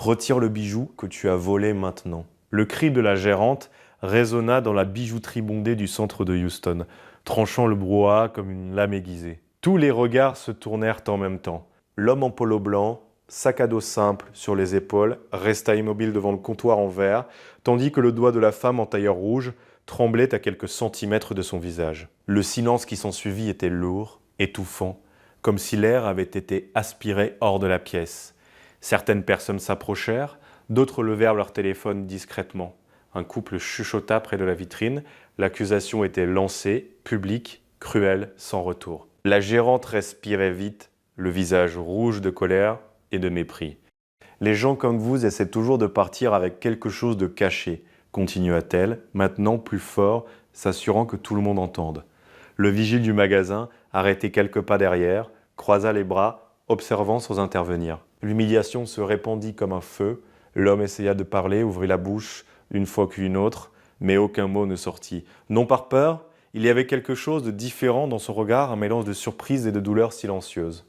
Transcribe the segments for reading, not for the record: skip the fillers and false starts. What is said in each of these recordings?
Retire le bijou que tu as volé maintenant. Le cri de la gérante résonna dans la bijouterie bondée du centre de Houston, tranchant le brouhaha comme une lame aiguisée. Tous les regards se tournèrent en même temps. L'homme en polo blanc, sac à dos simple sur les épaules, resta immobile devant le comptoir en verre, tandis que le doigt de la femme en tailleur rouge tremblait à quelques centimètres de son visage. Le silence qui s'ensuivit était lourd, étouffant, comme si l'air avait été aspiré hors de la pièce. Certaines personnes s'approchèrent, d'autres levèrent leur téléphone discrètement. Un couple chuchota près de la vitrine, l'accusation était lancée, publique, cruelle, sans retour. La gérante respirait vite, le visage rouge de colère et de mépris. « Les gens comme vous essaient toujours de partir avec quelque chose de caché », continua-t-elle, maintenant plus fort, s'assurant que tout le monde entende. Le vigile du magasin, arrêté quelques pas derrière, croisa les bras, observant sans intervenir. L'humiliation se répandit comme un feu. L'homme essaya de parler, ouvrit la bouche une fois qu'une autre, mais aucun mot ne sortit. Non par peur, il y avait quelque chose de différent dans son regard, un mélange de surprise et de douleur silencieuse.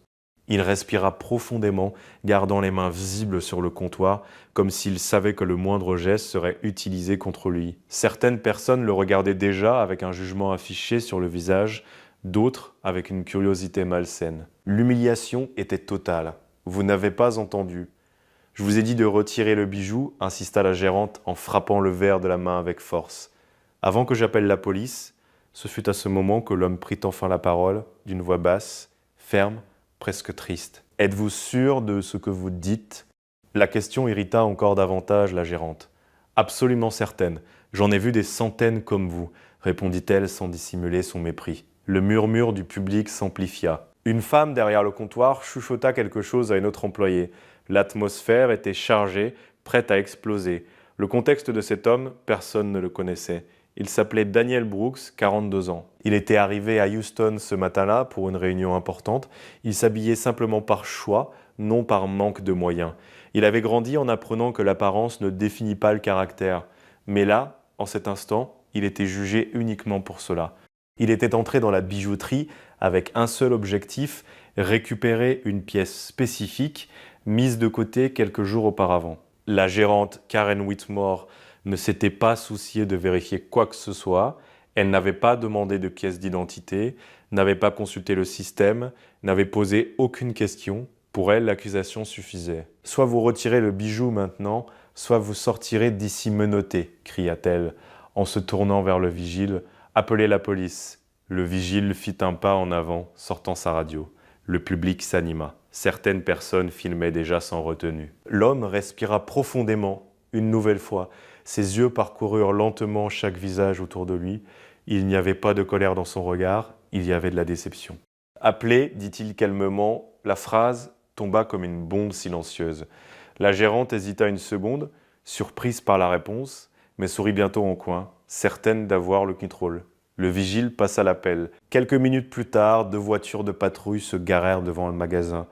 Il respira profondément, gardant les mains visibles sur le comptoir, comme s'il savait que le moindre geste serait utilisé contre lui. Certaines personnes le regardaient déjà avec un jugement affiché sur le visage, d'autres avec une curiosité malsaine. L'humiliation était totale. « Vous n'avez pas entendu. Je vous ai dit de retirer le bijou, insista la gérante en frappant le verre de la main avec force. Avant que j'appelle la police, ce fut à ce moment que l'homme prit enfin la parole, d'une voix basse, ferme, presque triste. « Êtes-vous sûr de ce que vous dites ?» La question irrita encore davantage la gérante. « Absolument certaine. J'en ai vu des centaines comme vous, » répondit-elle sans dissimuler son mépris. Le murmure du public s'amplifia. Une femme derrière le comptoir chuchota quelque chose à une autre employée. L'atmosphère était chargée, prête à exploser. Le contexte de cet homme, personne ne le connaissait. Il s'appelait Daniel Brooks, 42 ans. Il était arrivé à Houston ce matin-là pour une réunion importante. Il s'habillait simplement par choix, non par manque de moyens. Il avait grandi en apprenant que l'apparence ne définit pas le caractère. Mais là, en cet instant, il était jugé uniquement pour cela. Il était entré dans la bijouterie avec un seul objectif, récupérer une pièce spécifique mise de côté quelques jours auparavant. La gérante Karen Whitmore ne s'était pas souciée de vérifier quoi que ce soit, elle n'avait pas demandé de pièce d'identité, n'avait pas consulté le système, n'avait posé aucune question. Pour elle, l'accusation suffisait. « Soit vous retirez le bijou maintenant, soit vous sortirez d'ici menotté », cria-t-elle, en se tournant vers le vigile. « Appelez la police ». Le vigile fit un pas en avant, sortant sa radio. Le public s'anima. Certaines personnes filmaient déjà sans retenue. L'homme respira profondément, une nouvelle fois. Ses yeux parcoururent lentement chaque visage autour de lui. Il n'y avait pas de colère dans son regard, il y avait de la déception. « Appelez », dit-il calmement. La phrase tomba comme une bombe silencieuse. La gérante hésita une seconde, surprise par la réponse, mais sourit bientôt en coin, certaine d'avoir le contrôle. Le vigile passa l'appel. Quelques minutes plus tard, 2 voitures de patrouille se garèrent devant le magasin.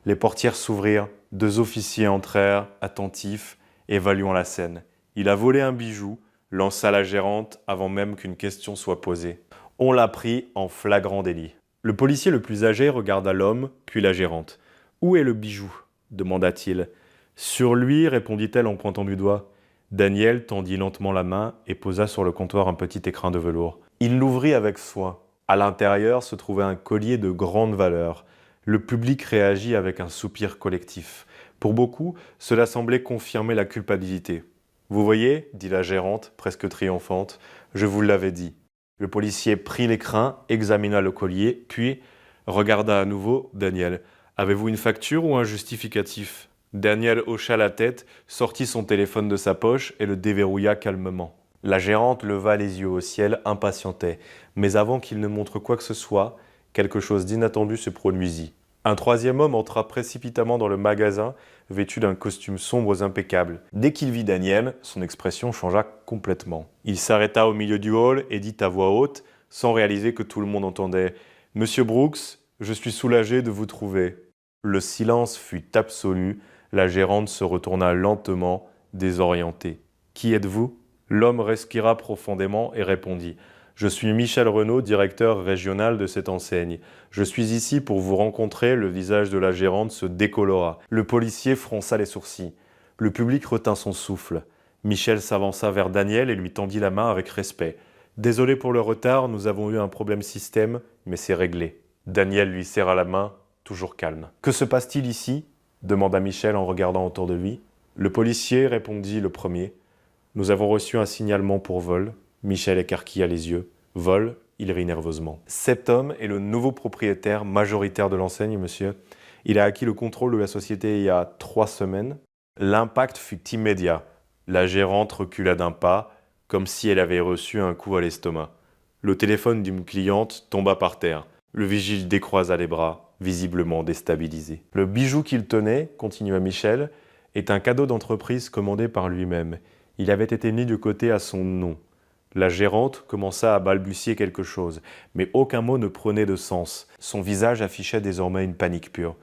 Les portières s'ouvrirent, 2 officiers entrèrent, attentifs, évaluant la scène. « Il a volé un bijou », lança la gérante avant même qu'une question soit posée. On l'a pris en flagrant délit. Le policier le plus âgé regarda l'homme, puis la gérante. « Où est le bijou ?» demanda-t-il. « Sur lui », répondit-elle en pointant du doigt. Daniel tendit lentement la main et posa sur le comptoir un petit écrin de velours. Il l'ouvrit avec soin. À l'intérieur se trouvait un collier de grande valeur. Le public réagit avec un soupir collectif. Pour beaucoup, cela semblait confirmer la culpabilité. « Vous voyez » dit la gérante, presque triomphante, « je vous l'avais dit ». Le policier prit l'écrin, examina le collier, puis regarda à nouveau Daniel. « Avez-vous une facture ou un justificatif ?» Daniel hocha la tête, sortit son téléphone de sa poche et le déverrouilla calmement. La gérante leva les yeux au ciel, impatientait. Mais avant qu'il ne montre quoi que ce soit, quelque chose d'inattendu se produisit. Un troisième homme entra précipitamment dans le magasin, vêtu d'un costume sombre impeccable. Dès qu'il vit Daniel, son expression changea complètement. Il s'arrêta au milieu du hall et dit à voix haute, sans réaliser que tout le monde entendait « Monsieur Brooks, je suis soulagé de vous trouver ». Le silence fut absolu, la gérante se retourna lentement, désorientée. « Qui êtes-vous » L'homme respira profondément et répondit « Je suis Michel Renaud, directeur régional de cette enseigne. Je suis ici pour vous rencontrer. » Le visage de la gérante se décolora. Le policier fronça les sourcils. Le public retint son souffle. Michel s'avança vers Daniel et lui tendit la main avec respect. « Désolé pour le retard, nous avons eu un problème système, mais c'est réglé. » Daniel lui serra la main, toujours calme. « Que se passe-t-il ici ?» demanda Michel en regardant autour de lui. Le policier répondit le premier. « Nous avons reçu un signalement pour vol. » Michel écarquilla les yeux. « Vol ?» Il rit nerveusement. « Cet homme est le nouveau propriétaire majoritaire de l'enseigne, monsieur. Il a acquis le contrôle de la société il y a 3 semaines. L'impact fut immédiat. La gérante recula d'un pas, comme si elle avait reçu un coup à l'estomac. Le téléphone d'une cliente tomba par terre. Le vigile décroisa les bras, visiblement déstabilisé. Le bijou qu'il tenait, continua Michel, est un cadeau d'entreprise commandé par lui-même. Il avait été mis de côté à son nom. La gérante commença à balbutier quelque chose, mais aucun mot ne prenait de sens. Son visage affichait désormais une panique pure.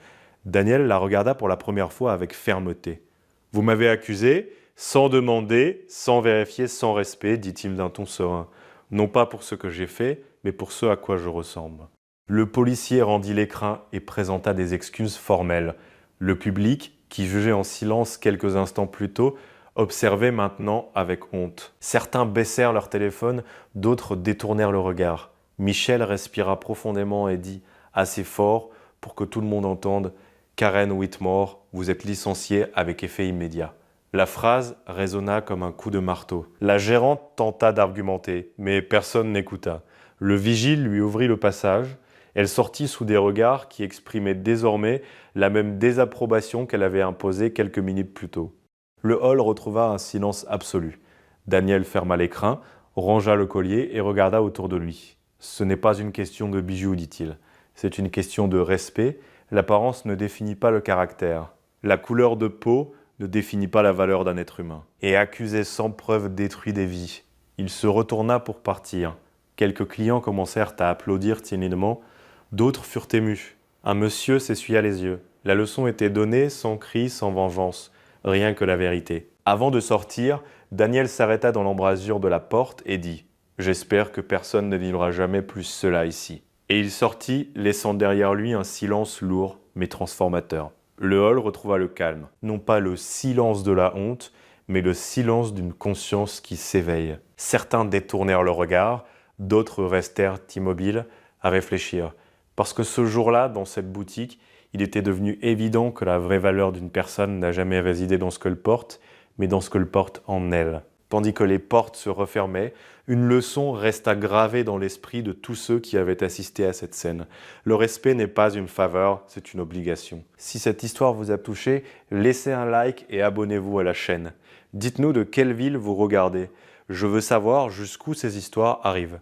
Daniel la regarda pour la première fois avec fermeté. « Vous m'avez accusé, sans demander, sans vérifier, sans respect, dit-il d'un ton serein. Non pas pour ce que j'ai fait, mais pour ce à quoi je ressemble. » Le policier rendit l'écrin et présenta des excuses formelles. Le public, qui jugeait en silence quelques instants plus tôt, observait maintenant avec honte. Certains baissèrent leur téléphone, d'autres détournèrent le regard. Michel respira profondément et dit, assez fort pour que tout le monde entende, « Karen Whitmore, vous êtes licenciée avec effet immédiat. » La phrase résonna comme un coup de marteau. La gérante tenta d'argumenter, mais personne n'écouta. Le vigile lui ouvrit le passage. Elle sortit sous des regards qui exprimaient désormais la même désapprobation qu'elle avait imposée quelques minutes plus tôt. Le hall retrouva un silence absolu. Daniel ferma l'écrin, rangea le collier et regarda autour de lui. « Ce n'est pas une question de bijoux, dit-il. C'est une question de respect. L'apparence ne définit pas le caractère. La couleur de peau ne définit pas la valeur d'un être humain. » Et accusé sans preuve détruit des vies. Il se retourna pour partir. Quelques clients commencèrent à applaudir timidement. D'autres furent émus. Un monsieur s'essuya les yeux. La leçon était donnée sans cri, sans vengeance. Rien que la vérité. Avant de sortir, Daniel s'arrêta dans l'embrasure de la porte et dit « J'espère que personne ne vivra jamais plus cela ici. » Et il sortit, laissant derrière lui un silence lourd, mais transformateur. Le hall retrouva le calme. Non pas le silence de la honte, mais le silence d'une conscience qui s'éveille. Certains détournèrent le regard, d'autres restèrent immobiles, à réfléchir. Parce que ce jour-là, dans cette boutique, il était devenu évident que la vraie valeur d'une personne n'a jamais résidé dans ce qu'elle porte, mais dans ce qu'elle porte en elle. Tandis que les portes se refermaient, une leçon resta gravée dans l'esprit de tous ceux qui avaient assisté à cette scène. Le respect n'est pas une faveur, c'est une obligation. Si cette histoire vous a touché, laissez un like et abonnez-vous à la chaîne. Dites-nous de quelle ville vous regardez. Je veux savoir jusqu'où ces histoires arrivent.